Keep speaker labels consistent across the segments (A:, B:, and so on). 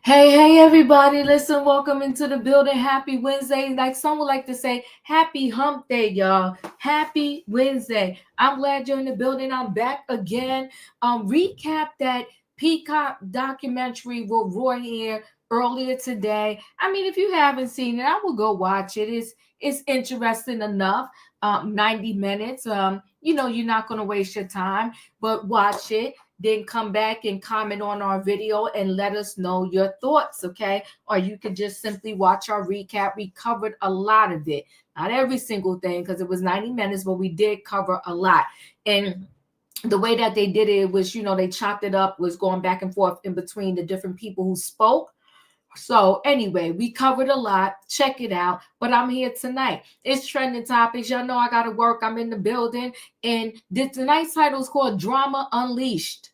A: Hey, everybody. Listen, welcome into the building. Happy Wednesday. Like some would like to say, happy hump day, y'all. Happy Wednesday. I'm glad you're in the building. I'm back again. Recap that Peacock documentary with Roy here earlier today. I mean, if you haven't seen it, I will go watch it. It's interesting enough. 90 minutes. You're not going to waste your time, but watch it. Then come back and comment on our video and let us know your thoughts, okay? Or you could just simply watch our recap. We covered a lot of it. Not every single thing because it was 90 minutes, but we did cover a lot. And the way that they did it was, they chopped it up, was going back and forth in between the different people who spoke. So anyway, we covered a lot. Check it out. But I'm here tonight. It's trending topics. Y'all know I got to work. I'm in the building. And tonight's title is called Drama Unleashed.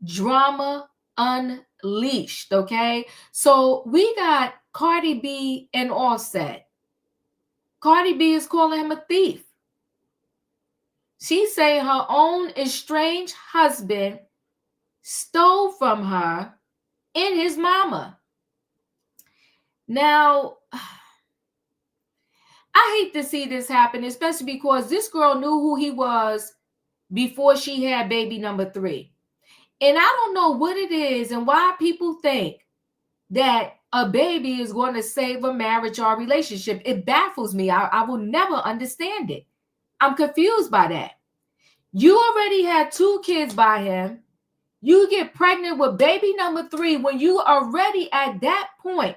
A: Drama Unleashed. Okay. So we got Cardi B and Offset. Cardi B is calling him a thief. She say her own estranged husband stole from her and his mama. Now, I hate to see this happen, especially because this girl knew who he was before she had baby number 3. And I don't know what it is and why people think that a baby is going to save a marriage or a relationship. It baffles me. I will never understand it. I'm confused by that. You already had 2 kids by him. You get pregnant with baby number 3 when you are already at that point.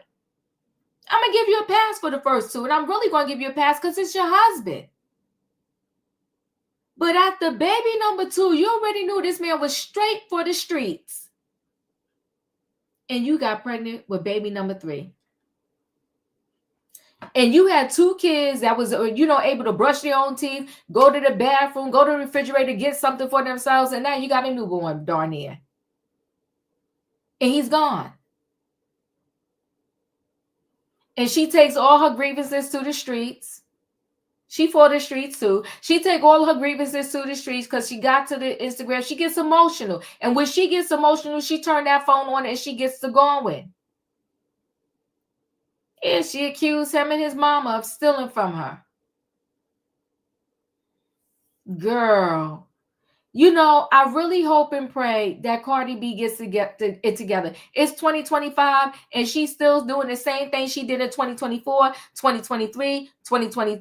A: I'm going to give you a pass for the first 2, and I'm really going to give you a pass because it's your husband. But after baby number 2, you already knew this man was straight for the streets. And you got pregnant with baby number 3. And you had 2 kids that was, able to brush their own teeth, go to the bathroom, go to the refrigerator, get something for themselves. And now you got a newborn darn near. And he's gone. And she takes all her grievances to the streets. She for the streets too. She take all her grievances to the streets because she got to the Instagram. She gets emotional. And when she gets emotional, she turned that phone on and she gets to going. And she accused him and his mama of stealing from her. Girl. I really hope and pray that Cardi B gets to get it together. It's 2025 and she's still doing the same thing she did in 2024, 2023, 2022,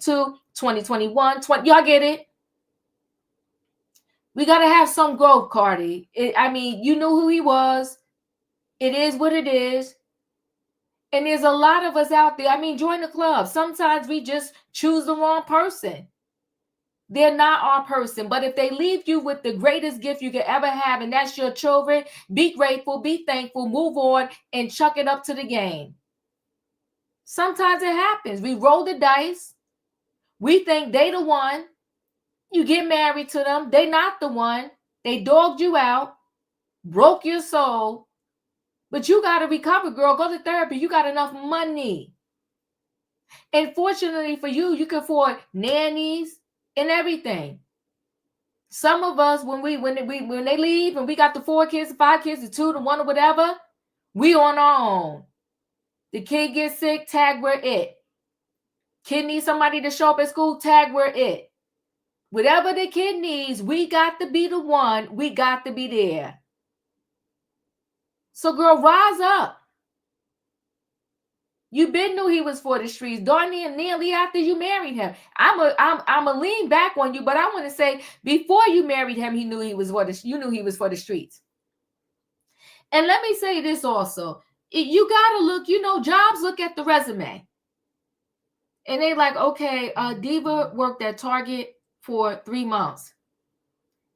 A: 2021. Y'all get it? We got to have some growth, Cardi. You knew who he was. It is what it is. And there's a lot of us out there. Join the club. Sometimes we just choose the wrong person. They're not our person. But if they leave you with the greatest gift you could ever have, and that's your children, be grateful, be thankful, move on, and chuck it up to the game. Sometimes it happens. We roll the dice. We think they the one. You get married to them. They not the one. They dogged you out, broke your soul. But you got to recover, girl. Go to therapy. You got enough money. And fortunately for you, you can afford nannies and everything. Some of us, when they leave and we got the 4 kids, the 5 kids, the 2, the 1, or whatever, we on our own. The kid gets sick, tag we're it. Kid needs somebody to show up at school, tag we're it. Whatever the kid needs, we got to be the one. We got to be there. So girl, rise up. You been knew he was for the streets, darn nearly after you married him. I'm a lean back on you, but I want to say before you married him, you knew he was for the streets. And let me say this also. You gotta look, jobs look at the resume. And they like, okay, Diva worked at Target for 3 months.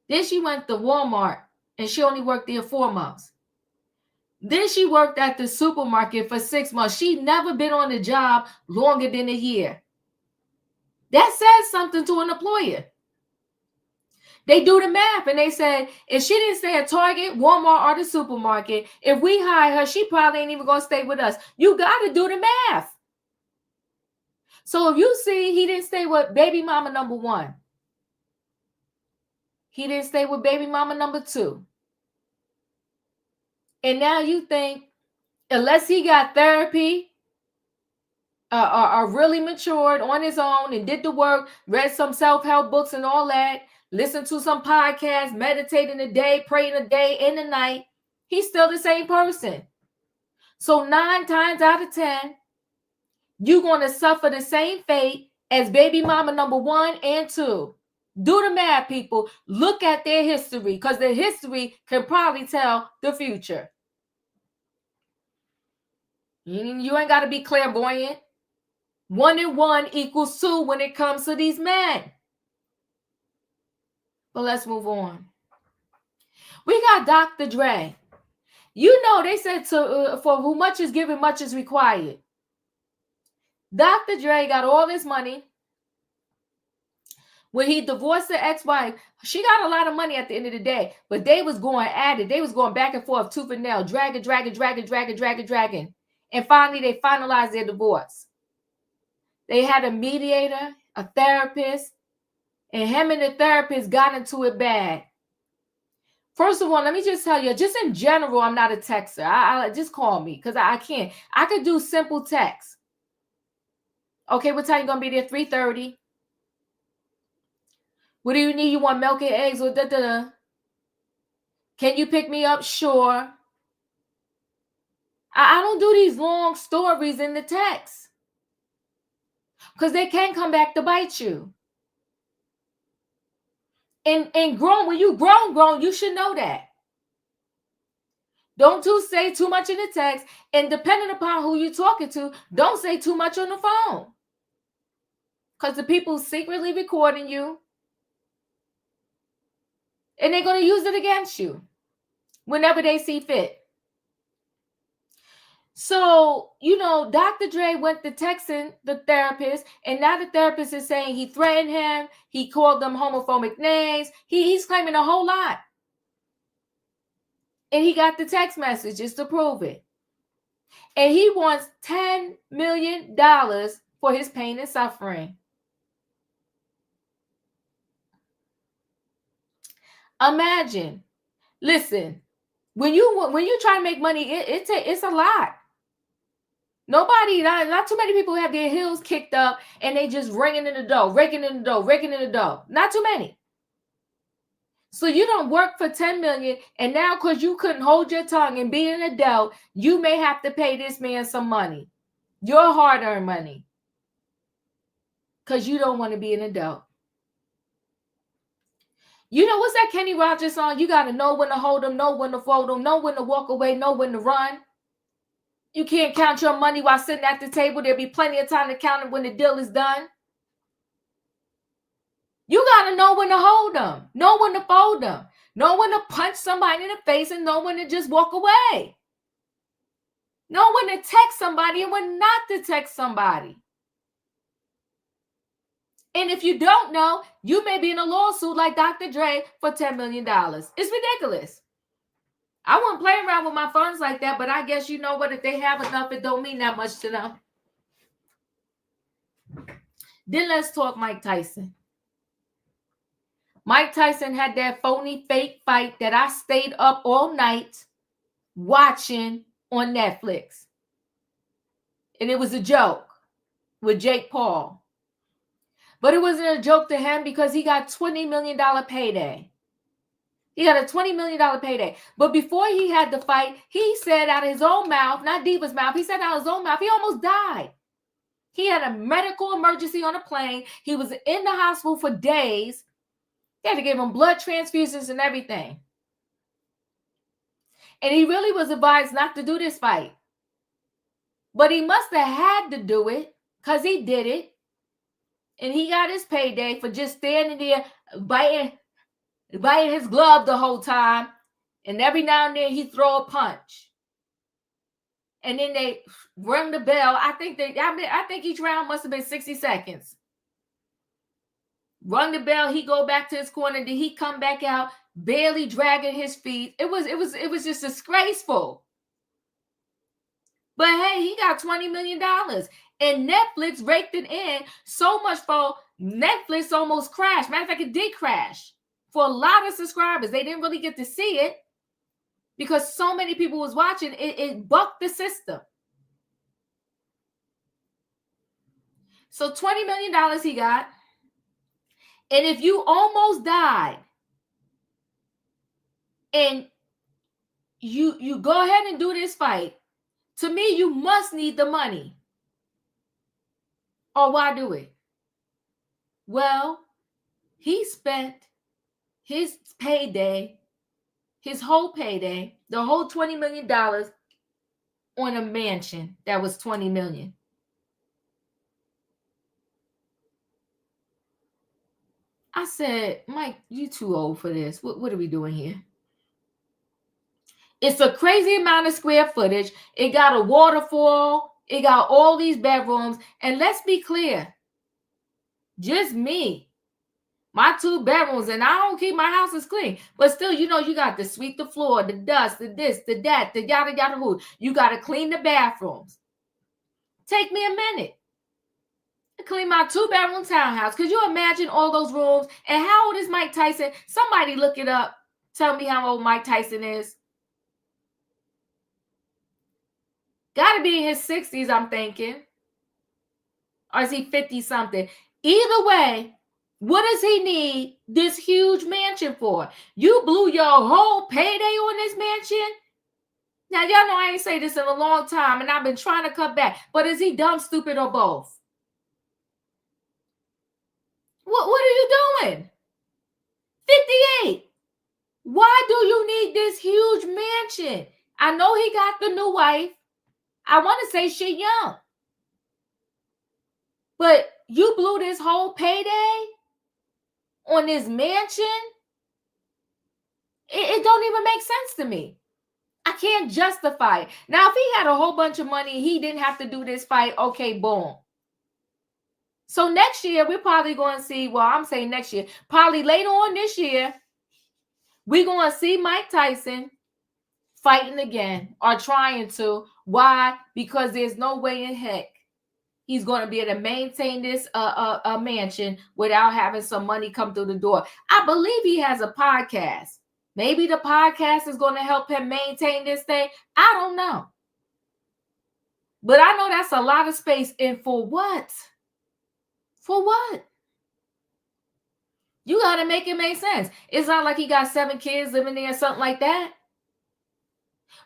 A: Then she went to Walmart and she only worked there 4 months. Then she worked at the supermarket for 6 months. She never been on a job longer than a year. That says something to an employer. They do the math and they said, if she didn't stay at Target, Walmart, or the supermarket, if we hire her, she probably ain't even going to stay with us. You got to do the math. So if you see he didn't stay with baby mama number 1, he didn't stay with baby mama number 2, and now you think, unless he got therapy, or really matured on his own and did the work, read some self-help books and all that, listened to some podcasts, meditating a day, praying a day and a night, he's still the same person. So 9 times out of 10, you're going to suffer the same fate as baby mama number 1 and 2. Do the math, people. Look at their history, because the history can probably tell the future. You ain't got to be clairvoyant. 1 and 1 equals 2 when it comes to these men. But let's move on. We got Dr. Dre. You know, they said for who much is given, much is required. Dr. Dre got all this money. When he divorced the ex-wife, she got a lot of money at the end of the day, but they was going at it. They was going back and forth, tooth and nail, dragging. And finally, they finalized their divorce. They had a mediator, a therapist, and him and the therapist got into it bad. First of all, let me just tell you, just in general, I'm not a texter. I just call me, because I can't. I could do simple text. Okay, what time you going to be there? 3:30. What do you need? You want milk and eggs or da-da-da? Can you pick me up? Sure. I don't do these long stories in the text, because they can come back to bite you. And grown, when you grown, you should know that. Don't say too much in the text, and depending upon who you're talking to, don't say too much on the phone, because the people secretly recording you, and they're going to use it against you whenever they see fit. So, Dr. Dre went to texting the therapist, and now the therapist is saying he threatened him. He called them homophobic names. He's claiming a whole lot. And he got the text messages to prove it. And he wants $10 million for his pain and suffering. Imagine. Listen, when you try to make money, it's a lot. Not too many people have their heels kicked up and they just raking in the dough. Not too many. So you don't work for $10 million, and now because you couldn't hold your tongue and be an adult, you may have to pay this man some money, your hard-earned money, because you don't want to be an adult. What's that Kenny Rogers song? You got to know when to hold them, know when to fold them, know when to walk away, know when to run. You can't count your money while sitting at the table. There'll be plenty of time to count it when the deal is done. You got to know when to hold them, know when to fold them, know when to punch somebody in the face, and know when to just walk away. Know when to text somebody and when not to text somebody. And if you don't know, you may be in a lawsuit like Dr. Dre for $10 million. It's ridiculous. I wouldn't play around with my funds like that, but I guess you know what? If they have enough, it don't mean that much to them. Then let's talk Mike Tyson. Mike Tyson had that phony fake fight that I stayed up all night watching on Netflix. And it was a joke with Jake Paul. But it wasn't a joke to him because he got $20 million payday. He got a $20 million payday. But before he had the fight, he said out of his own mouth, not Diva's mouth, he said out of his own mouth, he almost died. He had a medical emergency on a plane. He was in the hospital for days. They had to give him blood transfusions and everything. And he really was advised not to do this fight. But he must have had to do it because he did it. And he got his payday for just standing there biting his glove the whole time And every now and then he throw a punch. And then they ring the bell. I think each round must have been 60 seconds. Rung the bell, he go back to his corner, then he come back out, barely dragging his feet. It was just disgraceful. But hey, he got $20 million. And Netflix raked it in so much for Netflix almost crashed. Matter of fact, it did crash. For a lot of subscribers, they didn't really get to see it because so many people was watching. It bucked the system. So $20 million he got. And if you almost died and you go ahead and do this fight, to me, you must need the money. Or why do it? Well, he spent his payday, his whole payday, the whole $20 million on a mansion that was $20 million. I said, Mike, you too old for this. What are we doing here? It's a crazy amount of square footage. It got a waterfall. It got all these bedrooms. And let's be clear, just me, my 2 bedrooms, and I don't keep my houses clean. But still, you got to sweep the floor, the dust, the this, the that, the yada, yada, who. You got to clean the bathrooms. Take me a minute to clean my 2-bedroom townhouse. Could you imagine all those rooms? And how old is Mike Tyson? Somebody look it up. Tell me how old Mike Tyson is. Got to be in his 60s, I'm thinking. Or is he 50-something? Either way, what does he need this huge mansion for? You blew your whole payday on this mansion? Now, y'all know I ain't say this in a long time, and I've been trying to cut back. But is he dumb, stupid, or both? What are you doing? 58. Why do you need this huge mansion? I know he got the new wife. I want to say she young. But you blew this whole payday on this mansion? It don't even make sense to me. I can't justify it. Now, if he had a whole bunch of money, he didn't have to do this fight. Okay, boom. So next year, we're probably going to see, well, I'm saying next year, probably later on this year, we're going to see Mike Tyson fighting again or trying to. Why? Because there's no way in heck he's going to be able to maintain this mansion without having some money come through the door. I believe he has a podcast. Maybe the podcast is going to help him maintain this thing. I don't know. But I know that's a lot of space. And for what? For what? You got to make it make sense. It's not like he got 7 kids living there or something like that.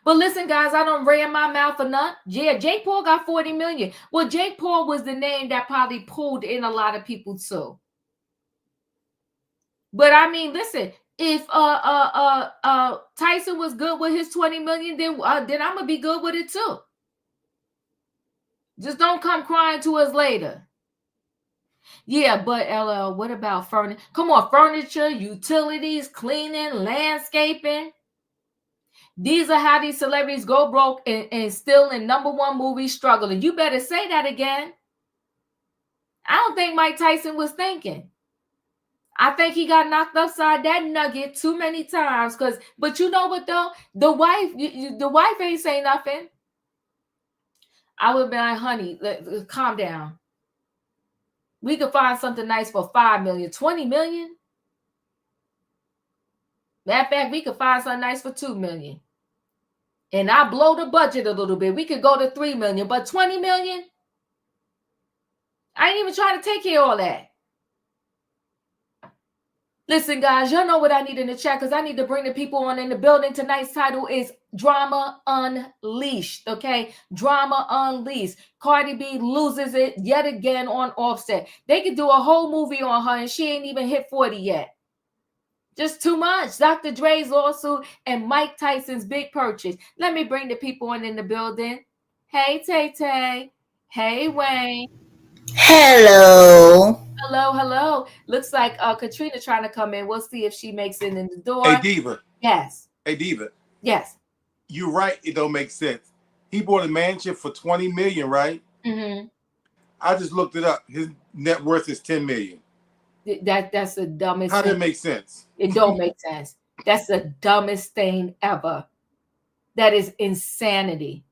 A: But listen, guys, I don't ran my mouth for nothing. Yeah, Jake Paul got 40 million. Well, Jake Paul was the name that probably pulled in a lot of people too. But I mean, listen, if Tyson was good with his 20 million, then I'm gonna be good with it too. Just don't come crying to us later. Yeah, but LL, what about furniture? Come on, furniture, utilities, cleaning, landscaping. These are how these celebrities go broke and still in #1 movies struggling. You better say that again. I don't think Mike Tyson was thinking. I think he got knocked upside that nugget too many times. But you know what though? The wife ain't say nothing. I would be like, honey, calm down. We could find something nice for 5 million, 20 million. Matter of fact, we could find something nice for 2 million. And I blow the budget a little bit. We could go to 3 million, but 20 million? I ain't even trying to take care of all that. Listen, guys, y'all know what I need in the chat because I need to bring the people on in the building. Tonight's title is Drama Unleashed, okay? Drama Unleashed. Cardi B loses it yet again on Offset. They could do a whole movie on her and she ain't even hit 40 yet. Just too much. Dr. Dre's lawsuit and Mike Tyson's big purchase. Let me bring the people on in the building. Hey, Tay-Tay. Hey, Wayne.
B: Hello.
A: Hello. Looks like Katrina trying to come in. We'll see if she makes it in the door.
C: Hey, Diva.
A: Yes.
B: Hey, Diva.
A: Yes.
B: You're right. It don't make sense. He bought a mansion for $20 million, right?
A: Mm-hmm.
B: I just looked it up. His net worth is $10 million.
A: That's the dumbest
B: How
A: thing.
B: did it make sense?
A: It don't make sense. That's the dumbest thing ever. That is insanity.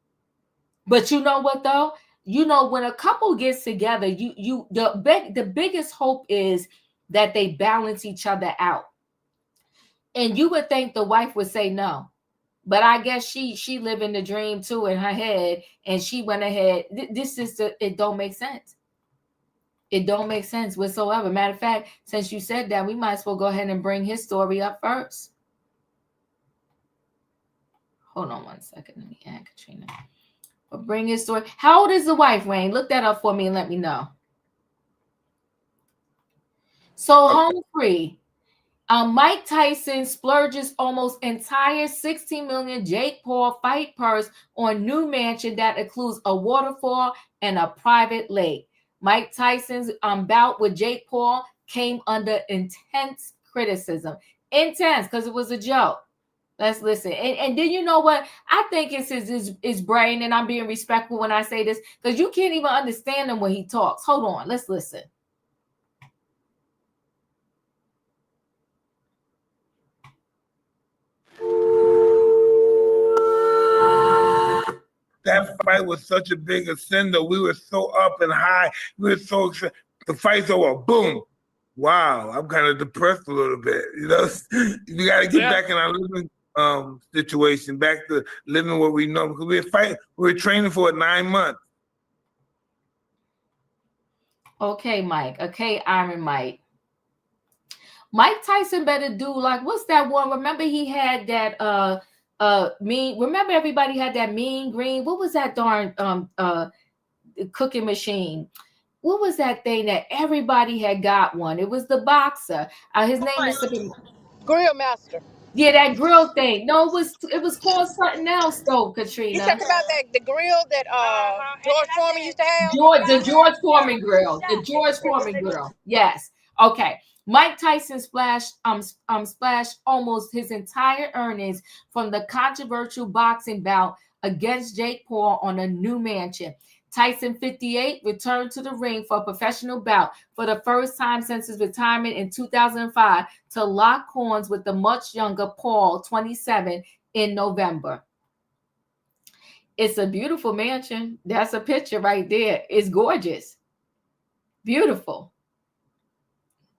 A: But you know what though? You know when a couple gets together, the biggest hope is that they balance each other out. And you would think the wife would say no. But I guess she living the dream too in her head, and she went ahead. This is it don't make sense. It don't make sense whatsoever. Matter of fact, since you said that, we might as well go ahead and bring his story up first. Hold on one second. Let me add Katrina. But bring his story. How old is the wife, Wayne? Look that up for me and let me know. So home free. Mike Tyson splurges almost entire $16 million Jake Paul fight purse on new mansion that includes a waterfall and a private lake. Mike Tyson's bout with Jake Paul came under intense criticism. Intense, because it was a joke. Let's listen. And then you know what? I think it's his brain, and I'm being respectful when I say this, because you can't even understand him when he talks. Hold on. Let's listen.
C: That fight was such a big ascender. We were so up and high. We were so excited. The fight's over. Boom. Wow. I'm kind of depressed a little bit. You know, we got to get back in our living situation, back to living what we know. Because we were fighting. We were training for it 9 months.
A: Okay, Mike. Okay, Iron Mike. Mike Tyson better do like what's that one? Remember he had that mean. Remember everybody had that mean green. What was that darn cooking machine? What was that thing that everybody had got one? It was the boxer. His name is
D: Grill Master.
A: yeah, that grill thing. No, it was called something else though,
D: You
A: Katrina.
D: talking about the grill that George Foreman used to have?
A: The George Foreman grill. The George Foreman grill. Yes. Okay. Mike Tyson splashed almost his entire earnings from the controversial boxing bout against Jake Paul on a new mansion. Tyson, 58, returned to the ring for a professional bout for the first time since his retirement in 2005 to lock horns with the much younger Paul, 27, in November. It's a beautiful mansion. That's a picture right there. It's gorgeous. Beautiful.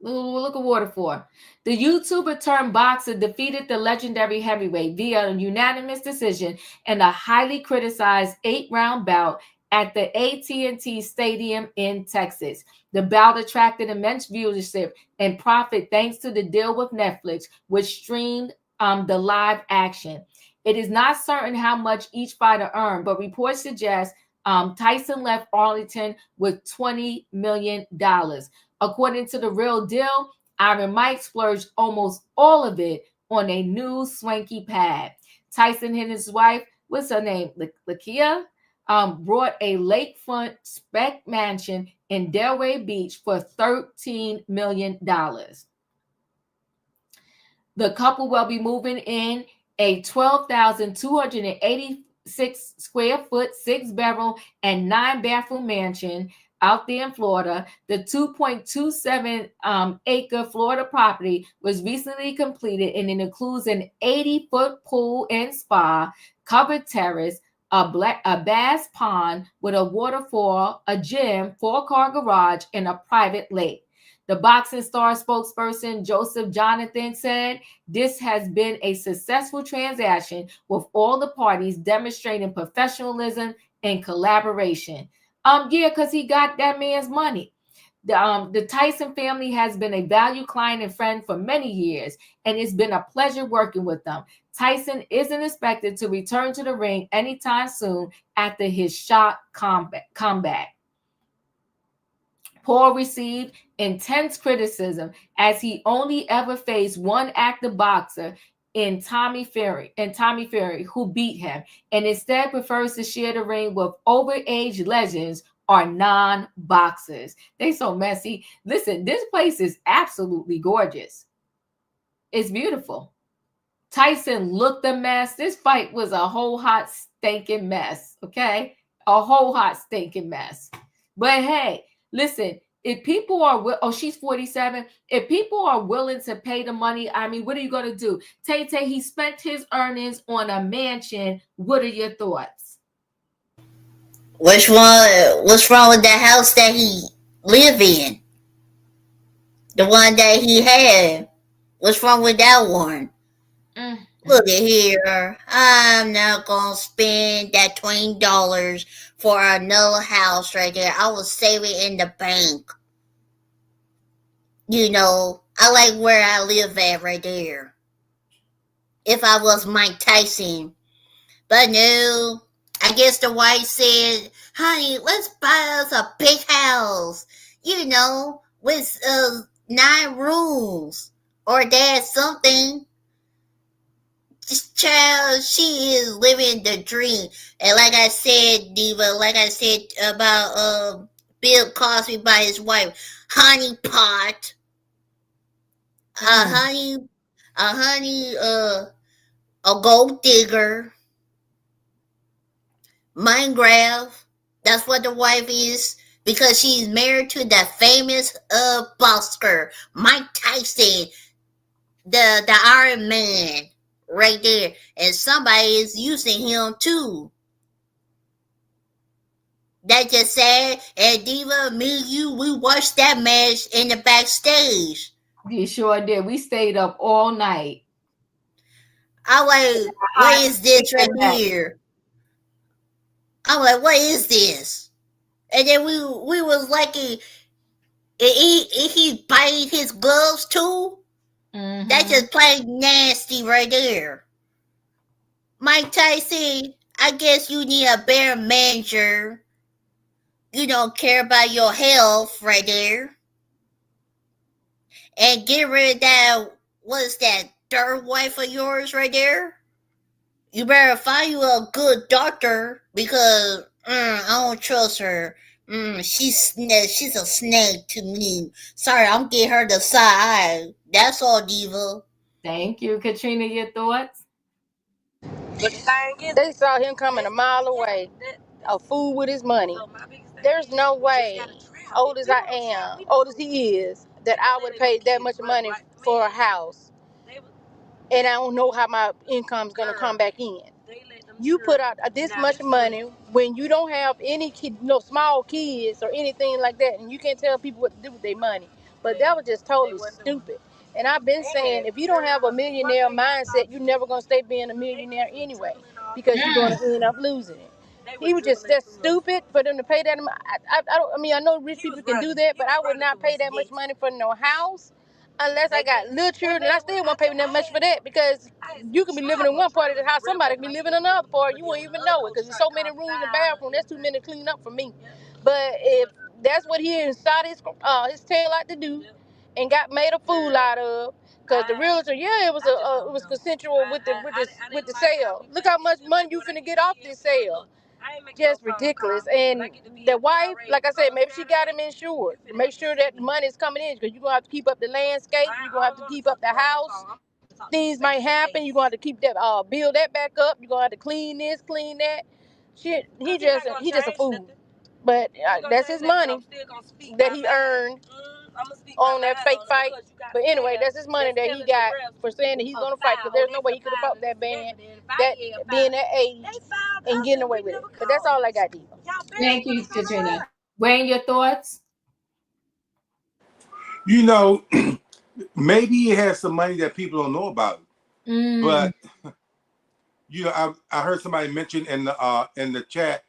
A: Look at waterfall. The YouTuber turned boxer defeated the legendary heavyweight via a unanimous decision in a highly criticized 8-round bout at the AT&T Stadium in Texas. The bout attracted immense viewership and profit thanks to the deal with Netflix, which streamed the live action. It is not certain how much each fighter earned, but reports suggest Tyson left Arlington with $20 million. According to The Real Deal, Iron Mike splurged almost all of it on a new swanky pad. Tyson and his wife, what's her name, Lakia, brought a lakefront spec mansion in Delray Beach for $13 million. The couple will be moving in a 12,286 square foot, 6-bedroom and 9-bathroom mansion out there in Florida. The 2.27 acre Florida property was recently completed, and it includes an 80-foot pool and spa, covered terrace, a bass pond with a waterfall, a gym, 4-car garage, and a private lake. The boxing star spokesperson Joseph Jonathan said, "This has been a successful transaction with all the parties demonstrating professionalism and collaboration." Yeah, because he got that man's money. The Tyson family has been a valued client and friend for many years, and it's been a pleasure working with them. Tyson isn't expected to return to the ring anytime soon after his shock comeback. Paul received intense criticism as he only ever faced one active boxer in Tommy Fury, who beat him, and instead prefers to share the ring with overage legends or non-boxers. They so messy. Listen, this place is absolutely gorgeous. It's beautiful. Tyson looked a mess. This fight was a whole hot stinking mess. Okay, a whole hot stinking mess. But hey, listen. If people are she's 47. If people are willing to pay the money, I mean, what are you gonna do? Tay, he spent his earnings on a mansion. What are your thoughts?
E: What's wrong? What's wrong with the house that he live in? The one that he had. What's wrong with that one? Look at here. I'm not gonna spend that $20 for another house right there. I will save it in the bank. You know, I like where I live at right there. If I was Mike Tyson. But no, I guess the wife said, honey, let's buy us a big house. You know, with 9 rooms. Or that's something. This child, she is living the dream. And like I said, Diva, like I said about Bill Cosby by his wife, honey pot. A gold digger. Minecraft. That's what the wife is. Because she's married to the famous boxer, Mike Tyson. The Iron Man. Right there. And somebody is using him too. That's just sad. And Diva, me and you, we watched that match in the backstage.
A: You sure did. We stayed up all night.
E: I'm like, what is this right here? I'm like, what is this? And then we was like, he biting his gloves too? That's just plain nasty right there. Mike Tyson, I guess you need a better manager. You don't care about your health right there. And get rid of that, what's that, third wife of yours right there? You better find you a good doctor because I don't trust her. She's a snake to me. Sorry, I'm getting her the side eye. That's all, Diva.
A: Thank you. Katrina, your thoughts?
D: But the thing is, they saw him coming a mile away, a fool with his money. There's no way, old as I am, old as he is, that I would pay that much money for a house. And I don't know how my income's going to come back in. You put out this much money when you don't have any kid, no small kids or anything like that, and you can't tell people what to do with their money. But that was just totally stupid. And I've been saying, if you don't have a millionaire mindset, you're never going to stay being a millionaire anyway, because you're going to end up losing it. He was just that stupid for them to pay that. I know rich people can do that, but I would not pay that much money for no house unless I got little children. I still won't pay that much for that, because you can be living in one part of the house, somebody can be living in another part, you won't even know it because there's so many rooms and bathrooms. That's too many to clean up for me. But if that's what he shot his tail out to do and got made a fool out of, because the realtor, it was consensual with the sale. Look how much money you finna get off this sale. Just ridiculous. And the wife, like I said, maybe she got him insured. Make sure that the money is coming in, because you're going to have to keep up the landscape. You're going to have to keep up the house. Things might happen. You're going to have to keep that, build that back up. You're going to have to clean this, clean that. Shit, he just a fool. But that's his money that he earned on that fake fight. But anyway, that's his money that he got for saying that he's going to fight, because there's no way he could have fought that man, that being that age, and getting away with it. But that's all I got, Diva.
A: Thank you, Katrina. Wayne, your thoughts?
B: You know, maybe he has some money that people don't know about. But you know, I heard somebody mention in the chat,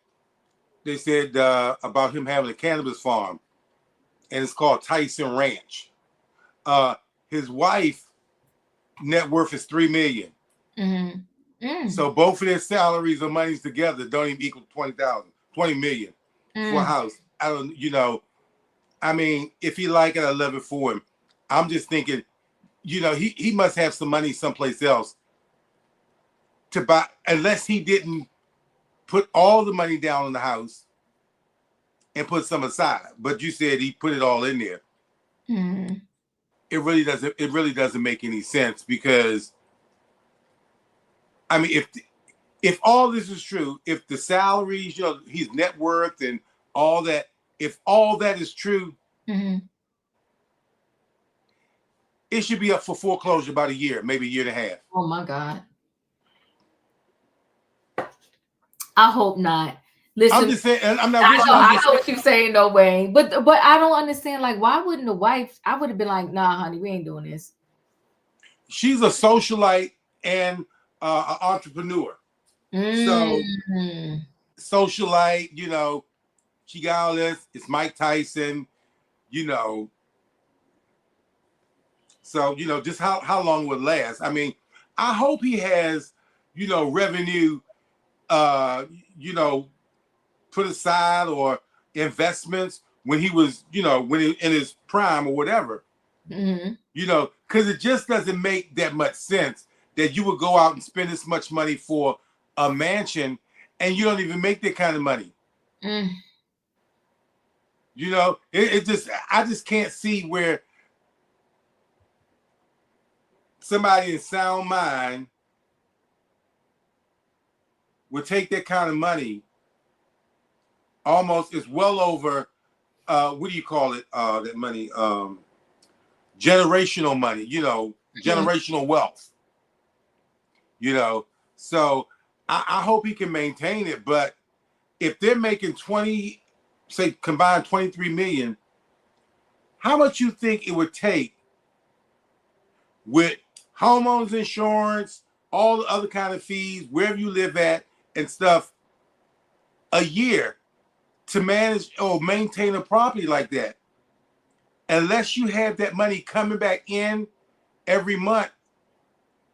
B: they said about him having a cannabis farm, and it's called Tyson Ranch. His wife net worth is $3 million. So both of their salaries or monies together don't even equal $20 million for a house. I don't, you know, I mean, if he like it, I love it for him. I'm just thinking, you know, he must have some money someplace else to buy, unless he didn't put all the money down on the house and put some aside. But you said he put it all in there. It really doesn't make any sense, because I mean, if all this is true, if the salaries, you know, his net worth and all that, if all that is true, it should be up for foreclosure about a year, maybe a year and a half.
A: Oh my God. I hope not. Listen,
B: I'm just saying, I'm not.
A: I know what you're saying, no way. But I don't understand. Like, why wouldn't the wife? I would have been like, nah, honey, we ain't doing this.
B: She's a socialite and an entrepreneur. So socialite, you know, she got all this. It's Mike Tyson, you know. So, you know, just how long would last? I mean, I hope he has, you know, revenue, you know, put aside or investments when he was, you know, when he, in his prime or whatever. You know, because it just doesn't make that much sense that you would go out and spend this much money for a mansion and you don't even make that kind of money. You know, it just, I just can't see where somebody in sound mind would take that kind of money. Almost, it's well over, what do you call it? That money, generational money, you know, generational wealth, you know. So I hope he can maintain it. But if they're making 20, say combined 23 million, how much you think it would take with homeowners insurance, all the other kind of fees, wherever you live at and stuff, a year to manage or maintain a property like that? Unless you have that money coming back in every month.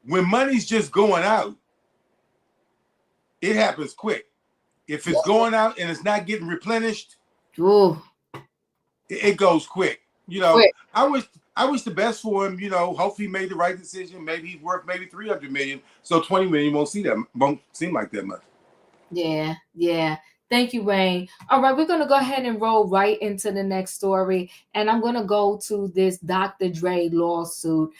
B: When money's just going out, it happens quick. If it's going out and it's not getting replenished, it goes quick. You know, I wish the best for him. You know, hopefully he made the right decision. Maybe he's worth maybe 300 million. So 20 million won't seem like that much.
A: Yeah. Thank you, Wayne. All right, we're going to go ahead and roll right into the next story. And I'm going to go to this Dr. Dre lawsuit.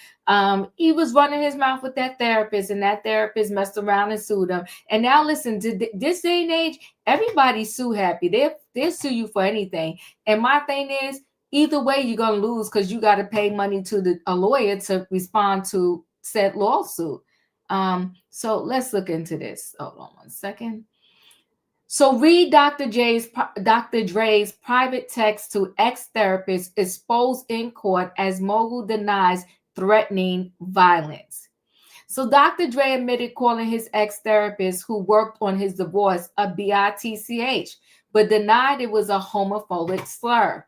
A: He was running his mouth with that therapist, and that therapist messed around and sued him. And now listen, to this day and age, everybody's sue happy. They'll sue you for anything. And my thing is, either way, you're going to lose because you got to pay money to a lawyer to respond to said lawsuit. So let's look into this. Hold on one second. So read Dr. Dre's private text to ex-therapist exposed in court as mogul denies threatening violence. So Dr. Dre admitted calling his ex-therapist who worked on his divorce a bitch, but denied it was a homophobic slur.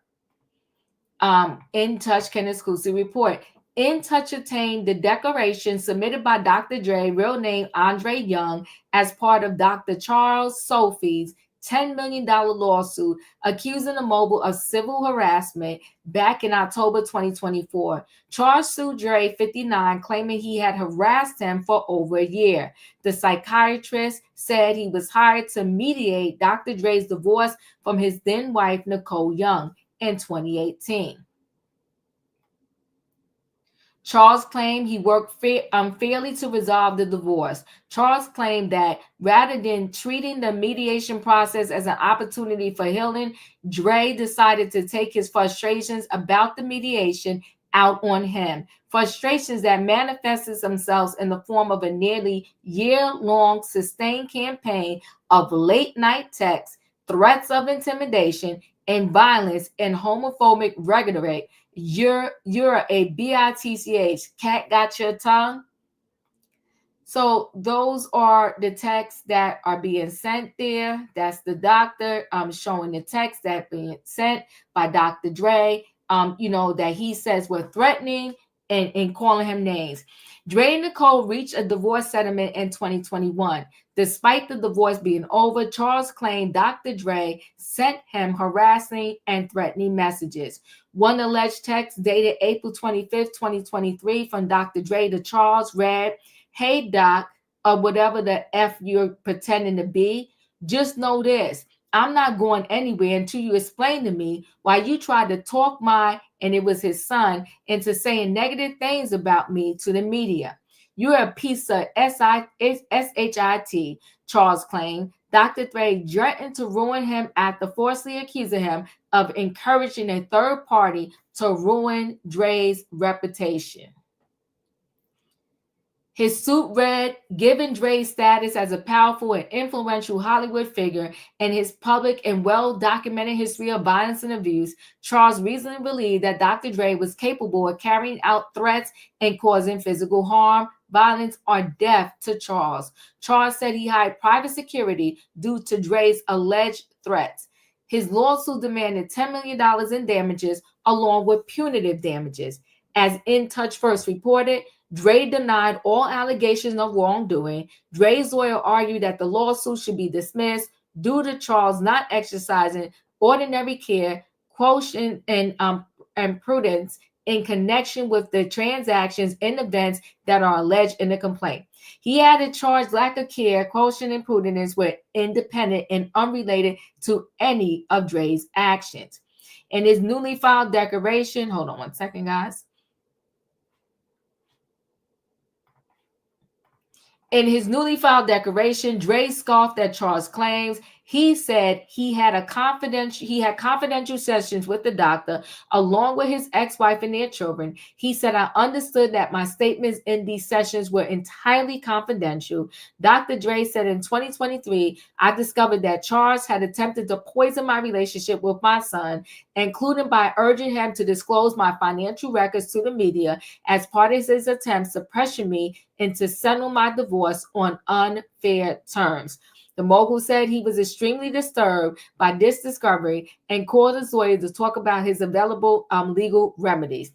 A: In Touch can exclusively report. In Touch obtained the declaration submitted by Dr. Dre, real name Andre Young, as part of Dr. Charles Sophie's $10 million lawsuit accusing the mogul of civil harassment back in October 2024. Charles sued Dre, 59, claiming he had harassed him for over a year. The psychiatrist said he was hired to mediate Dr. Dre's divorce from his then wife, Nicole Young, in 2018. Charles claimed he worked unfairly to resolve the divorce. Charles claimed that rather than treating the mediation process as an opportunity for healing, Dre decided to take his frustrations about the mediation out on him. Frustrations that manifested themselves in the form of a nearly year-long sustained campaign of late-night texts, threats of intimidation, and violence and homophobic rhetoric. You're a bitch. Cat got your tongue. So those are the texts that are being sent there. That's the doctor showing the text that being sent by Dr. Dre. You know, that he says were threatening and calling him names. Dre and Nicole reached a divorce settlement in 2021. Despite the divorce being over, Charles claimed Dr. Dre sent him harassing and threatening messages. One alleged text dated April 25th, 2023 from Dr. Dre to Charles read, "Hey, Doc," or whatever the F you're pretending to be. "Just know this. I'm not going anywhere until you explain to me why you tried to talk and it was his son, into saying negative things about me to the media. You're a piece of shit, Charles claimed. Dr. Dre threatened to ruin him after falsely accusing him of encouraging a third party to ruin Dre's reputation. His suit read, given Dre's status as a powerful and influential Hollywood figure and his public and well-documented history of violence and abuse, Charles reasonably believed that Dr. Dre was capable of carrying out threats and causing physical harm, violence, or death to Charles. Charles said he hired private security due to Dre's alleged threats. His lawsuit demanded $10 million in damages along with punitive damages. As In Touch first reported, Dre denied all allegations of wrongdoing. Dre's lawyer argued that the lawsuit should be dismissed due to Charles not exercising ordinary care, caution, and prudence in connection with the transactions and events that are alleged in the complaint. He added Charles' lack of care, caution, and prudence were independent and unrelated to any of Dre's actions. In his newly filed declaration, hold on one second, guys. In his newly filed declaration, Dre scoffed at Charles' claims. He said he had confidential sessions with the doctor along with his ex-wife and their children. He said, I understood that my statements in these sessions were entirely confidential. Dr. Dre said in 2023, I discovered that Charles had attempted to poison my relationship with my son, including by urging him to disclose my financial records to the media as part of his attempts to pressure me into settle my divorce on unfair terms. The mogul said he was extremely disturbed by this discovery and called his lawyer to talk about his available legal remedies,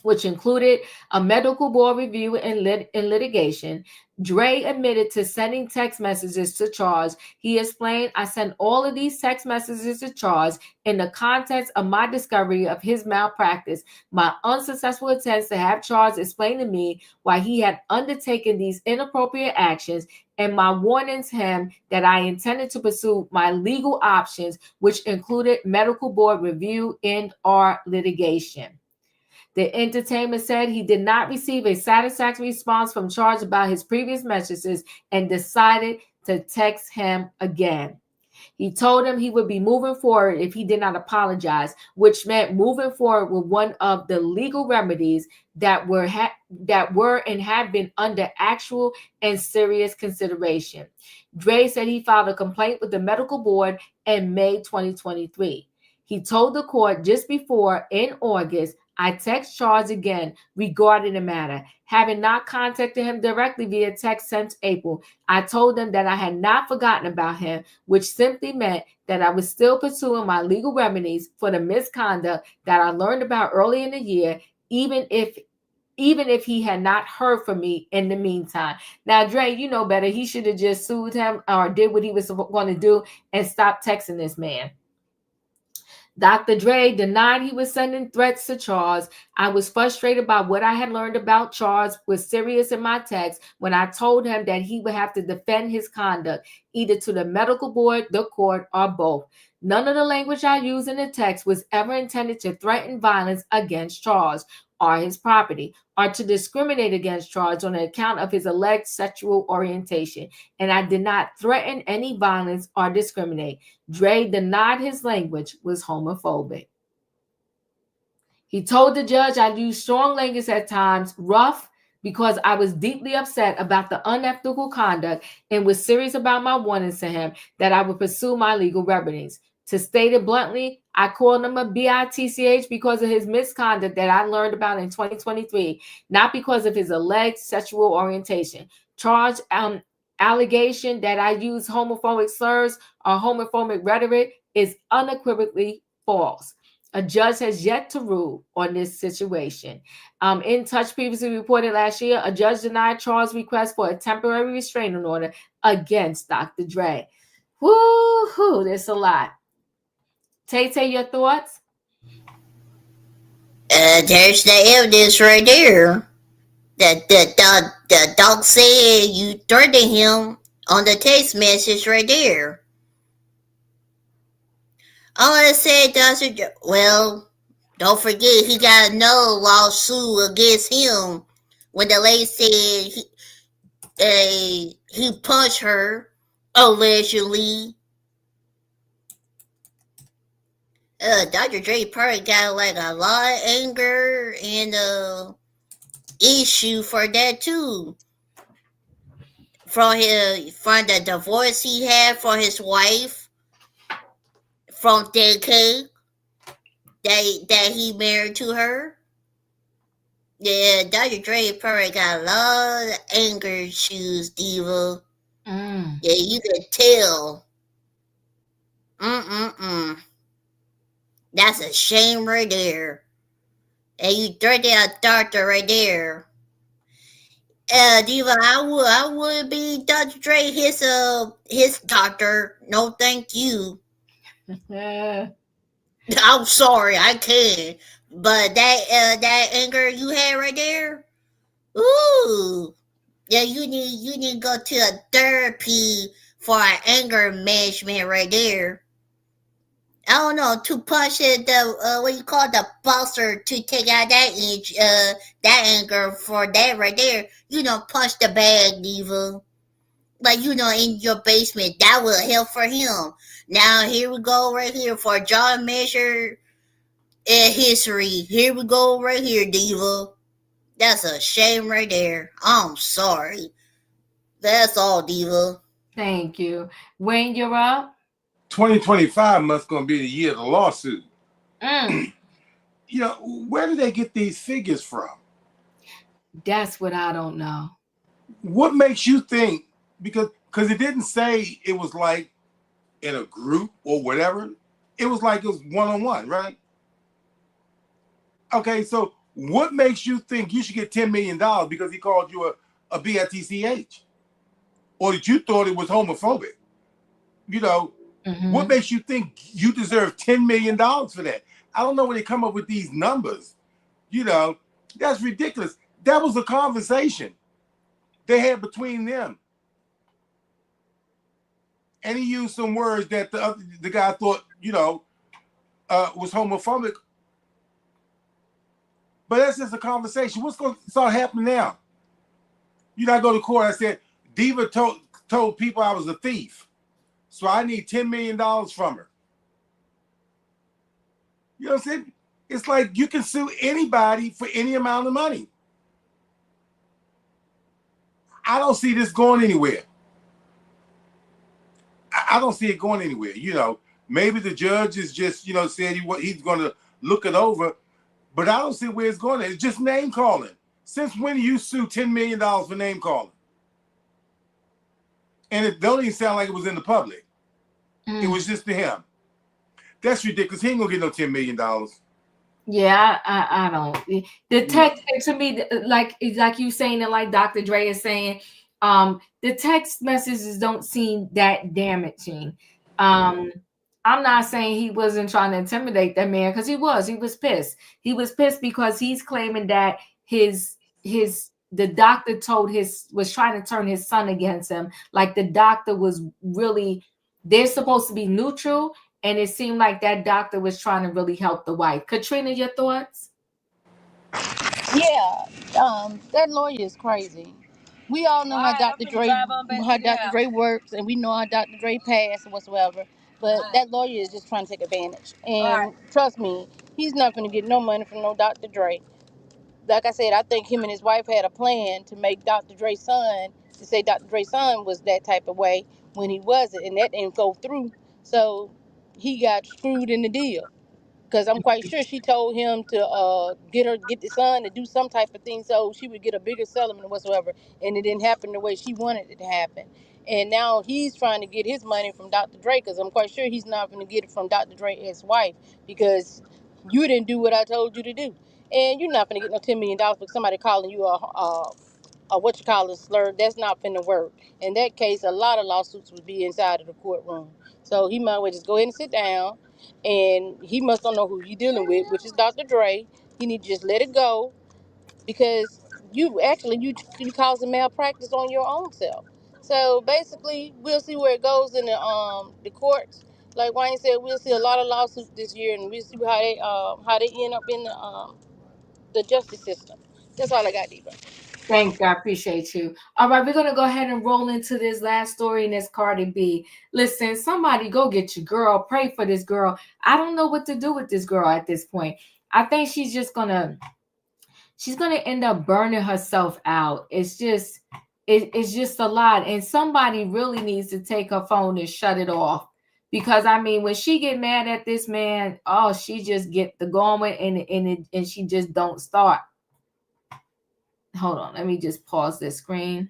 A: which included a medical board review and litigation. Dre admitted to sending text messages to Charles. He explained, I sent all of these text messages to Charles in the context of my discovery of his malpractice, my unsuccessful attempts to have Charles explain to me why he had undertaken these inappropriate actions, and my warnings to him that I intended to pursue my legal options, which included medical board review and or litigation. The entertainment said he did not receive a satisfactory response from Charles about his previous messages and decided to text him again. He told him he would be moving forward if he did not apologize, which meant moving forward with one of the legal remedies that were and have been under actual and serious consideration. Dre said he filed a complaint with the medical board in May 2023. He told the court just before, in August, I text Charles again regarding the matter. Having not contacted him directly via text since April, I told him that I had not forgotten about him, which simply meant that I was still pursuing my legal remedies for the misconduct that I learned about early in the year, even if he had not heard from me in the meantime. Now, Dre, you know better. He should have just sued him or did what he was going to do and stopped texting this man. Dr. Dre denied he was sending threats to Charles. I was frustrated by what I had learned about Charles, was serious in my text when I told him that he would have to defend his conduct, either to the medical board, the court, or both. None of the language I used in the text was ever intended to threaten violence against Charles or his property, or to discriminate against Charles on account of his alleged sexual orientation, and I did not threaten any violence or discriminate. Dre denied his language was homophobic. He told the judge I used strong language at times, rough, because I was deeply upset about the unethical conduct and was serious about my warnings to him that I would pursue my legal remedies. To state it bluntly, I called him a bitch because of his misconduct that I learned about in 2023, not because of his alleged sexual orientation. Charge allegation that I use homophobic slurs or homophobic rhetoric is unequivocally false. A judge has yet to rule on this situation. In Touch previously reported last year, a judge denied Charles' request for a temporary restraining order against Dr. Dre. Woo-hoo, there's a lot. Tay, your thoughts?
E: There's the evidence right there. The dog said you threatened him on the text message right there. All I said, well, don't forget he got another lawsuit against him when the lady said he punched her allegedly. Dr. Dre probably got like a lot of anger and issue for that too. From the divorce he had for his wife from decade that he married to her. Yeah, Dr. Dre probably got a lot of anger issues, Diva. Yeah, you could tell. Mm-mm-mm. That's a shame right there. And you threatened a doctor right there. Diva, I would be Dr. Dre his doctor. No, thank you. I'm sorry, I can't. But that anger you had right there, ooh, yeah, you need to go to a therapy for an anger management right there. I don't know, to push it, the what you call the buster to take out that anger for that right there. Punch the bag, Diva. Like in your basement, that will help for him. Now here we go right here for John Measure history. Here we go right here, Diva. That's a shame right there. I'm sorry. That's all, Diva.
A: Thank you. Wayne, you're up.
B: 2025 must gonna be the year of the lawsuit.
A: Mm.
B: Where do they get these figures from?
A: That's what I don't know.
B: What makes you think? Because it didn't say it was like in a group or whatever. It was like it was one-on-one, right? Okay, so what makes you think you should get $10 million because he called you a bitch? Or that you thought it was homophobic? What makes you think you deserve $10 million for that? I don't know where they come up with these numbers. That's ridiculous. That was a conversation they had between them. And he used some words that the guy thought, was homophobic. But that's just a conversation. What's going to start happening now? I go to court. I said, Diva told people I was a thief. So I need $10 million from her. You know what I'm saying? It's like you can sue anybody for any amount of money. I don't see this going anywhere. I don't see it going anywhere. Maybe the judge is just, said he's going to look it over, but I don't see where it's going. It's just name calling. Since when do you sue $10 million for name calling? And it don't even sound like it was in the public. It was just to him. That's ridiculous. He ain't gonna get no $10 million.
A: Yeah, I don't. The text to me, like you saying, and like Dr. Dre is saying, the text messages don't seem that damaging. I'm not saying he wasn't trying to intimidate that man, because he was pissed. He was pissed because he's claiming that the doctor was trying to turn his son against him. Like the doctor was really, they're supposed to be neutral. And it seemed like that doctor was trying to really help the wife. Katrina, your thoughts?
D: Yeah, that lawyer is crazy. We all know how Dr. Dre works, and we know how Dr. Dre passed and whatsoever. But that lawyer is just trying to take advantage. And trust me, he's not going to get no money from no Dr. Dre. Like I said, I think him and his wife had a plan to make Dr. Dre's son, to say Dr. Dre's son was that type of way when he wasn't, and that didn't go through. So he got screwed in the deal. Because I'm quite sure she told him to get the son to do some type of thing so she would get a bigger settlement or whatsoever, and it didn't happen the way she wanted it to happen. And now he's trying to get his money from Dr. Dre, because I'm quite sure he's not going to get it from Dr. Dre and his wife, because you didn't do what I told you to do, and you're not going to get no $10 million for somebody calling you a what you call a slur. That's not finna work. In that case, a lot of lawsuits would be inside of the courtroom. So he might well just go ahead and sit down, and he must don't know who you're dealing with, which is Dr. Dre. You need to just let it go, because you causing malpractice on your own self. So basically, we'll see where it goes in the courts. Like Wayne said, we'll see a lot of lawsuits this year, and we'll see how they end up in the justice system. That's all I got, Diva.
A: Thanks, I appreciate you. All right, we're gonna go ahead and roll into this last story, and it's Cardi B. Listen, somebody go get your girl. Pray for this girl. I don't know what to do with this girl at this point. I think she's gonna end up burning herself out. It's just a lot, and somebody really needs to take her phone and shut it off. Because I mean, when she get mad at this man, oh, she just get the going, and she just don't start. Hold on, let me just pause this screen.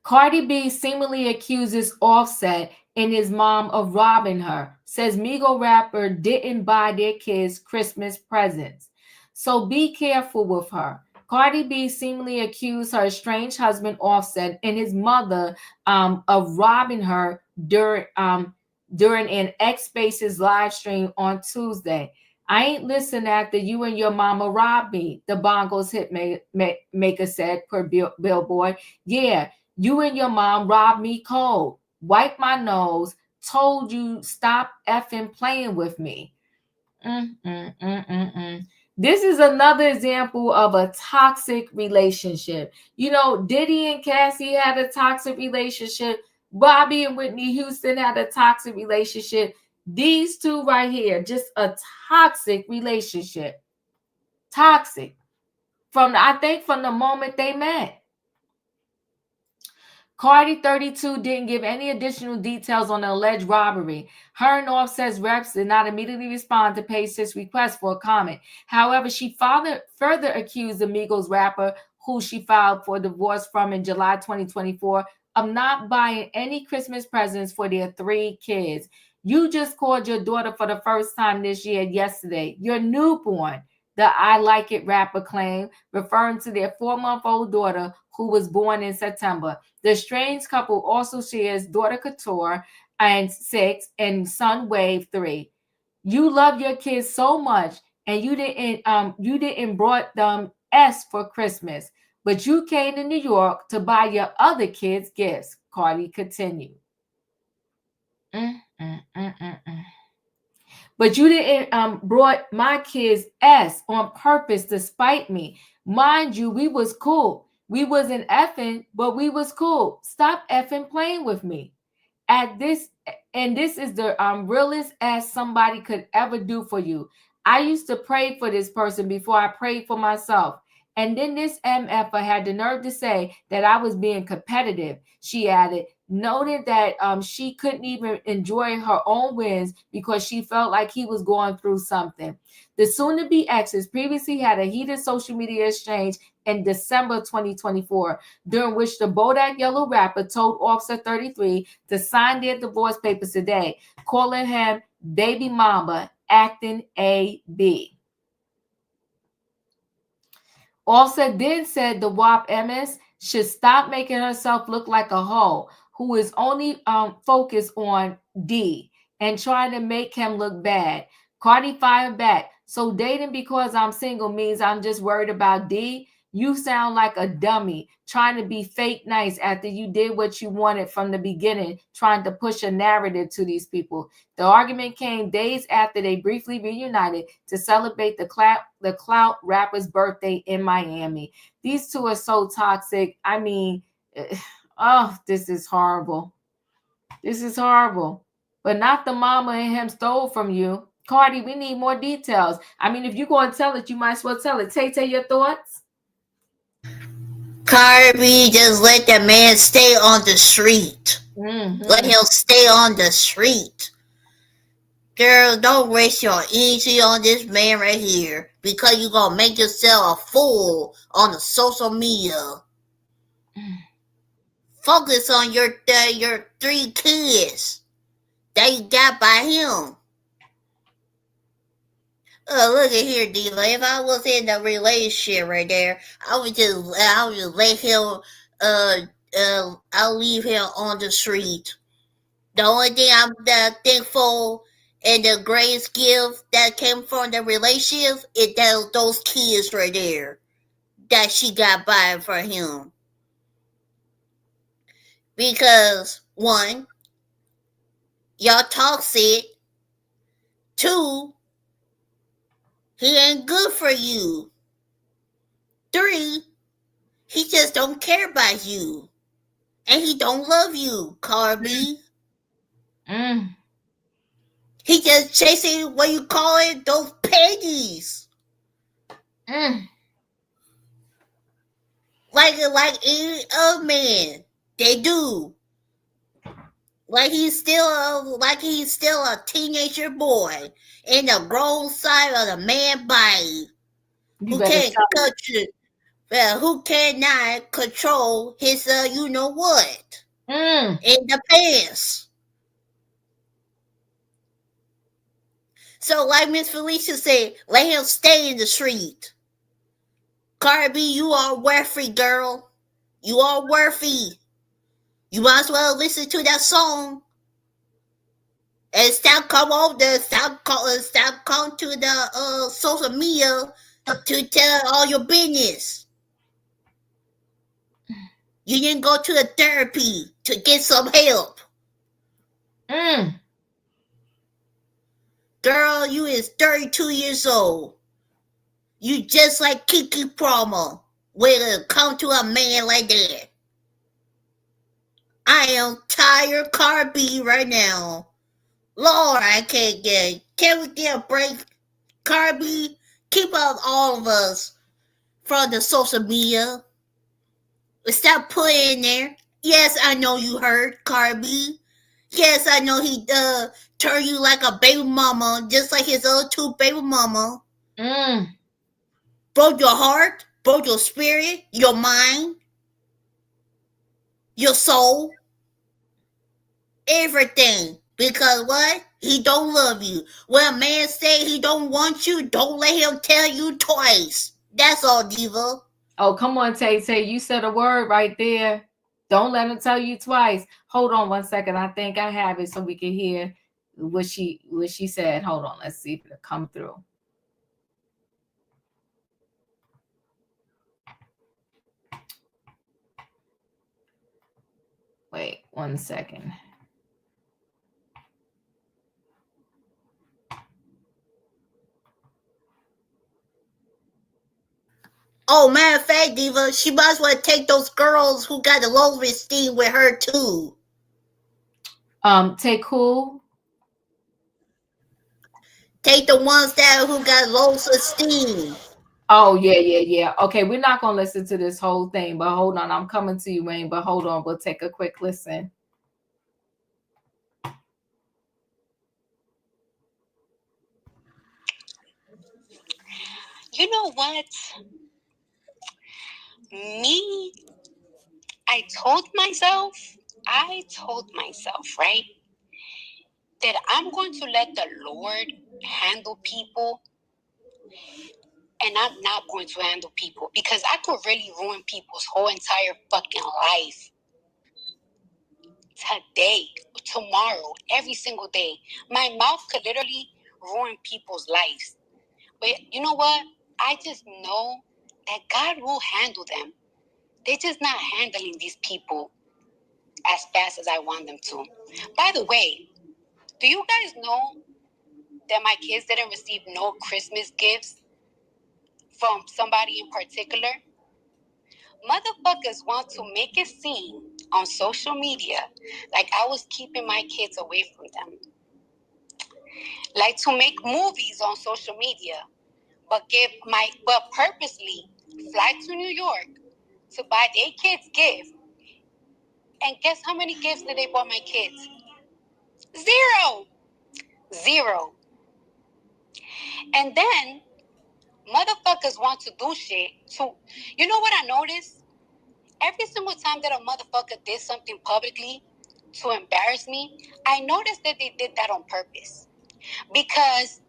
A: Cardi B seemingly accuses Offset and his mom of robbing her, says Migo rapper didn't buy their kids Christmas presents. So be careful with her. Cardi B seemingly accused her estranged husband Offset and his mother of robbing her during an X Spaces live stream on Tuesday. I ain't listen after you and your mama robbed me, the Bongos hit maker said per Billboard. Yeah, you and your mom robbed me cold, wiped my nose, told you stop effing playing with me. This is another example of a toxic relationship. You know, Diddy and Cassie had a toxic relationship. Bobby and Whitney Houston had a toxic relationship. These two right here, just a toxic relationship. Toxic. I think from the moment they met. Cardi, 32, didn't give any additional details on the alleged robbery. Her and Offset's reps did not immediately respond to Pace's request for a comment. However, she further accused the Migos rapper, who she filed for divorce from in July 2024, of not buying any Christmas presents for their 3 kids. You just called your daughter for the first time this year yesterday. Your newborn, the I Like It rapper claimed, referring to their 4-month-old daughter who was born in September. The estranged couple also shares daughter Couture and 6 and son Wave 3. You love your kids so much, and you didn't brought them S for Christmas, but you came to New York to buy your other kids gifts. Cardi continued. But you didn't brought my kids S on purpose to spite me. Mind you, we was cool. We wasn't effing, but we was cool. Stop effing playing with me. This is the realest as somebody could ever do for you. I used to pray for this person before I prayed for myself. And then this MFer had the nerve to say that I was being competitive. She added, noted that she couldn't even enjoy her own wins because she felt like he was going through something. The soon-to-be exes previously had a heated social media exchange in December 2024, during which the Bodak Yellow rapper told Offset 33 to sign their divorce papers today, calling him baby mama, acting AB. Offset then said the WAP MS should stop making herself look like a hoe who is only focused on D and trying to make him look bad. Cardi fired back. So dating because I'm single means I'm just worried about D? You sound like a dummy trying to be fake nice after you did what you wanted from the beginning, trying to push a narrative to these people. The argument came days after they briefly reunited to celebrate the Clout rapper's birthday in Miami. These two are so toxic. I mean, oh, this is horrible. This is horrible. But not the mama and him stole from you. Cardi, we need more details. I mean, if you're going to tell it, you might as well tell it. Tay, your thoughts?
E: Cardi B, just let the man stay on the street. Let him stay on the street. Girl, don't waste your energy on this man right here because you're going to make yourself a fool on the social media. Focus on your 3 kids that you got by him. Look at here, Diva. If I was in a relationship right there, I would just let him. I'll leave him on the street. The only thing I'm thankful and the greatest gift that came from the relationship is those kids right there that she got by for him. Because 1, y'all toxic. 2, he ain't good for you. 3, he just don't care about you. And he don't love you, Cardi B. He just chasing, what you call it, those pennies. Like any other man, they do. Like he's still a teenager boy in the grown side of the man body. Who cannot control his you know what in the pants. So like Miss Felicia said, let him stay in the street. Cardi B, you are worthy, girl. You are worthy. You might as well listen to that song. And stop coming to the social media to tell all your business. You didn't go to the therapy to get some help. Girl, you is 32 years old. You just like Kiki Palmer when it come to a man like that. I am tired, Cardi B, right now. Lord, I can't get. Can we get a break? Cardi B, keep up all of us from the social media. Stop putting in there. Yes, I know you heard, Cardi B. Yes, I know he turned you like a baby mama, just like his other 2 baby mama. Broke your heart, broke your spirit, your mind, your soul, everything. Because what? He don't love you. When a man say he don't want you, don't let him tell you twice. That's all, Diva.
A: Oh, come on, Tay. You said a word right there. Don't let him tell you twice. Hold on 1 second. I think I have it so we can hear what she said. Hold on. Let's see if it'll come through. Wait 1 second.
E: Oh, matter of fact, Diva, she might as well take those girls who got the low esteem with her too.
A: Take who?
E: Take the ones who got low esteem.
A: Oh, yeah. Okay, we're not going to listen to this whole thing, but hold on. I'm coming to you, Wayne, but hold on. We'll take a quick listen.
F: You know what? I told myself, right, that I'm going to let the Lord handle people, and I'm not going to handle people, because I could really ruin people's whole entire fucking life. Today, tomorrow, every single day. My mouth could literally ruin people's lives. But you know what? I just know that God will handle them. They're just not handling these people as fast as I want them to. By the way, do you guys know that my kids didn't receive no Christmas gifts from somebody in particular? Motherfuckers want to make it seem on social media like I was keeping my kids away from them. Like to make movies on social media, but purposely fly to New York to buy their kids gifts. And guess how many gifts did they buy my kids? Zero. And then motherfuckers want to do shit to, you know what I noticed? Every single time that a motherfucker did something publicly to embarrass me, I noticed that they did that on purpose. Because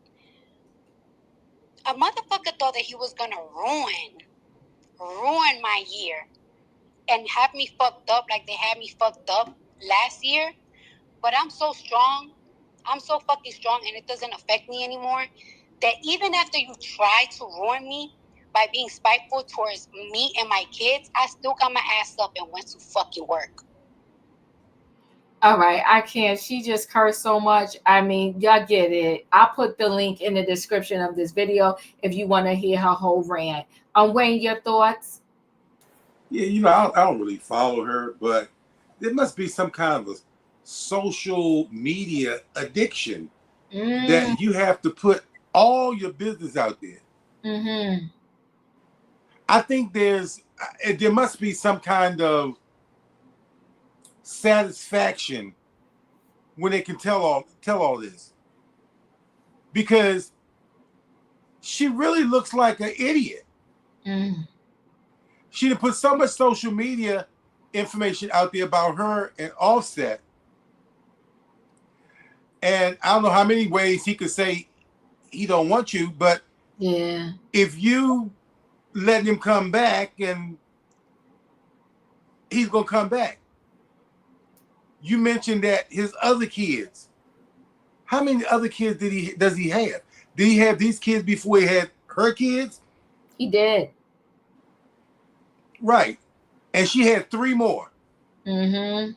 F: a motherfucker thought that he was gonna ruin my year and have me fucked up like they had me fucked up last year. But I'm so strong. I'm so fucking strong, and it doesn't affect me anymore, that even after you try to ruin me by being spiteful towards me and my kids, I still got my ass up and went to fucking work.
A: All right, I can't. She just cursed so much. I mean, y'all get it. I'll put the link in the description of this video if you want to hear her whole rant. Wayne, your thoughts?
B: Yeah, I don't really follow her, but there must be some kind of a social media addiction that you have to put all your business out there.
A: Mm-hmm.
B: I think there must be some kind of satisfaction when they can tell all this, because she really looks like an idiot.
A: Mm.
B: She put so much social media information out there about her and Offset, and I don't know how many ways he could say he don't want you, but
A: Yeah.
B: if you let him come back, and he's gonna come back. You mentioned that his other kids. How many other kids does he have? Did he have these kids before he had her kids?
A: He did.
B: Right. And she had 3 more.
A: Mm-hmm.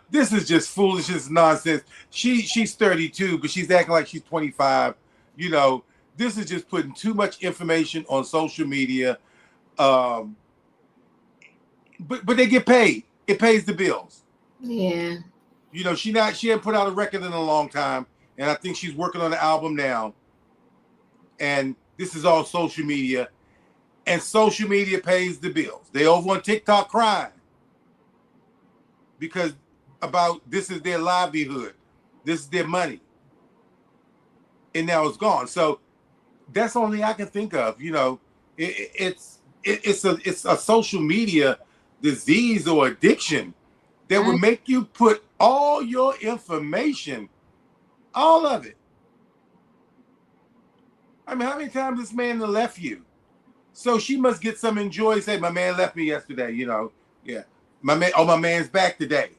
B: This is just foolishness, nonsense. She's 32, but she's acting like she's 25. This is just putting too much information on social media. Um, but they get paid. It pays the bills.
A: Yeah.
B: She hadn't put out a record in a long time, and I think she's working on an album now. And this is all social media, and social media pays the bills. They over on TikTok crying because about this is their livelihood, this is their money, and now it's gone. So that's the only thing I can think of. It's a social media disease or addiction that would make you put all your information, all of it. I mean, how many times this man left you? So she must get some enjoy. Say, my man left me yesterday. Yeah, my man's back today.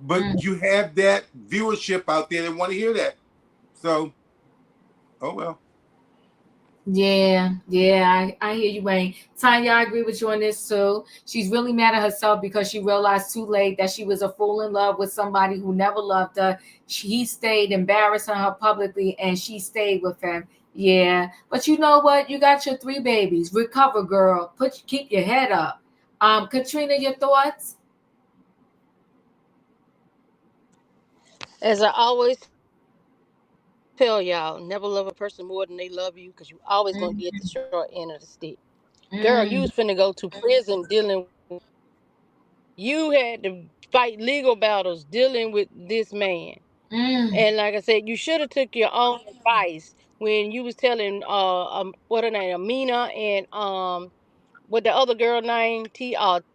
B: But you have that viewership out there that want to hear that. So, oh well.
A: Yeah, I hear you, Wayne. Tanya, I agree with you on this too. She's really mad at herself because she realized too late that she was a fool in love with somebody who never loved her. He stayed embarrassing her publicly, and she stayed with him. Yeah, but you know what? You got your 3 babies. Recover, girl. Keep your head up. Katrina, your thoughts?
D: As I always tell y'all, never love a person more than they love you because you always gonna get the short end of the stick. Girl, you was finna go to prison dealing with this man. You had to fight legal battles dealing with this man. And like I said, you should have took your own advice when you was telling what her name, Amina, and what the other girl named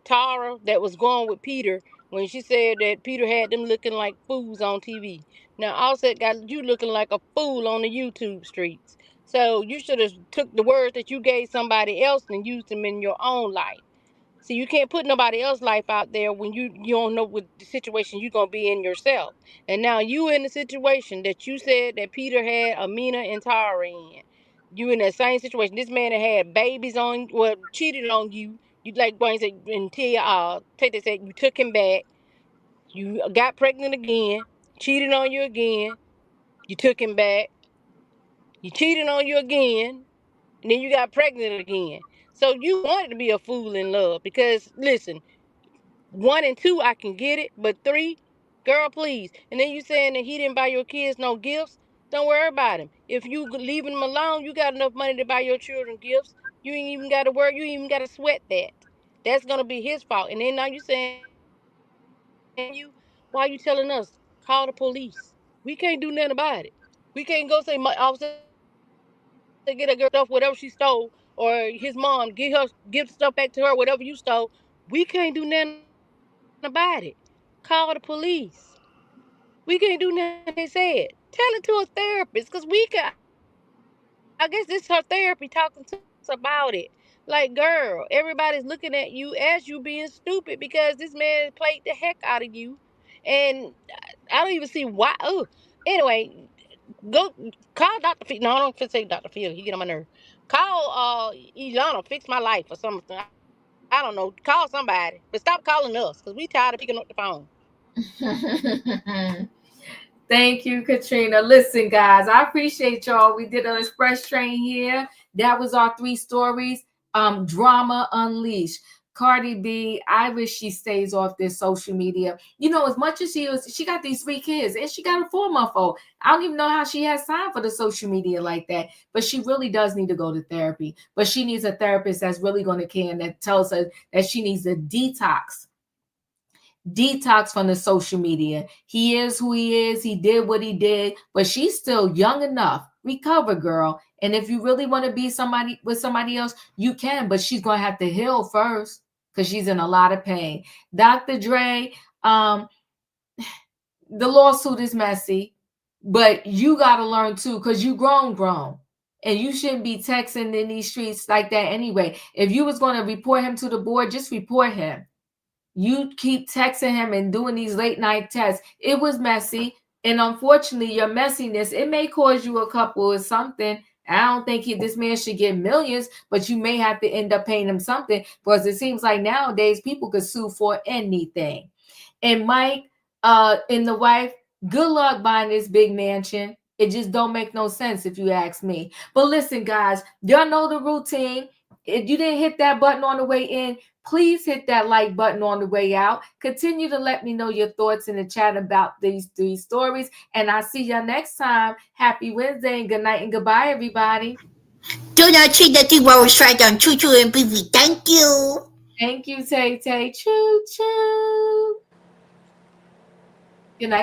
D: Tara that was going with Peter when she said that Peter had them looking like fools on TV. Now Offset got you looking like a fool on the YouTube streets. So you should have took the words that you gave somebody else and used them in your own life. See, you can't put nobody else's life out there when you don't know what the situation you're gonna be in yourself. And now you in the situation that you said that Peter had Amina and Tara in. You in that same situation. This man that had babies on, well, cheated on you. You like Wayne said until Tate said you took him back. You got pregnant again, cheated on you again. You took him back. You cheated on you again, and then you got pregnant again. So you wanted to be a fool in love because listen, 1 and 2, I can get it, but 3, girl, please. And then you saying that he didn't buy your kids no gifts. Don't worry about him. If you leaving him alone, you got enough money to buy your children gifts. You ain't even got to worry. You ain't even got to sweat that. That's gonna be his fault. And then now you saying you, why you telling us call the police? We can't do nothing about it. We can't go say my officer get a girl stuff whatever she stole, or his mom give stuff back to her whatever you stole. We can't do nothing about it. Call the police. We can't do nothing about it. They said tell it to a therapist because we can. I guess this is her therapy talking to us about it. Like, girl, everybody's looking at you as you being stupid because this man played the heck out of you, and I don't even see why. Anyway, go call Dr. Phil. No, I don't fit say Dr. Phil. He get on my nerve. Call Ilana, fix my life or something. I don't know. Call somebody, but stop calling us because we tired of picking up the phone.
A: Thank you, Katrina. Listen, guys, I appreciate y'all. We did an express train here. That was our 3 stories. Drama unleashed. Cardi B, I wish she stays off this social media. You know, as much as she got these 3 kids and she got a 4-month-old. I don't even know how she has time for the social media like that. But she really does need to go to therapy. But she needs a therapist that's really going to care and that tells her that she needs a detox from the social media. He is who he is. He did what he did, but she's still young enough. Recover, girl. And if you really want to be with somebody else, you can, but she's going to have to heal first because she's in a lot of pain. Dr. Dre, the lawsuit is messy, but you got to learn too because you grown. And you shouldn't be texting in these streets like that anyway. If you was going to report him to the board, just report him. You keep texting him and doing these late night texts. It was messy. And unfortunately, your messiness, it may cause you a couple or something. I don't think this man should get millions, but you may have to end up paying him something because it seems like nowadays people could sue for anything. And Mike and the wife, good luck buying this big mansion. It just don't make no sense if you ask me. But listen, guys, y'all know the routine. If you didn't hit that button on the way in, please hit that like button on the way out. Continue to let me know your thoughts in the chat about these 3 stories. And I'll see y'all next time. Happy Wednesday and good night and goodbye, everybody.
E: Do not treat the 2 hours right on Choo Choo and Baby. Thank you.
A: Thank you, Tay Tay. Choo choo. Good night.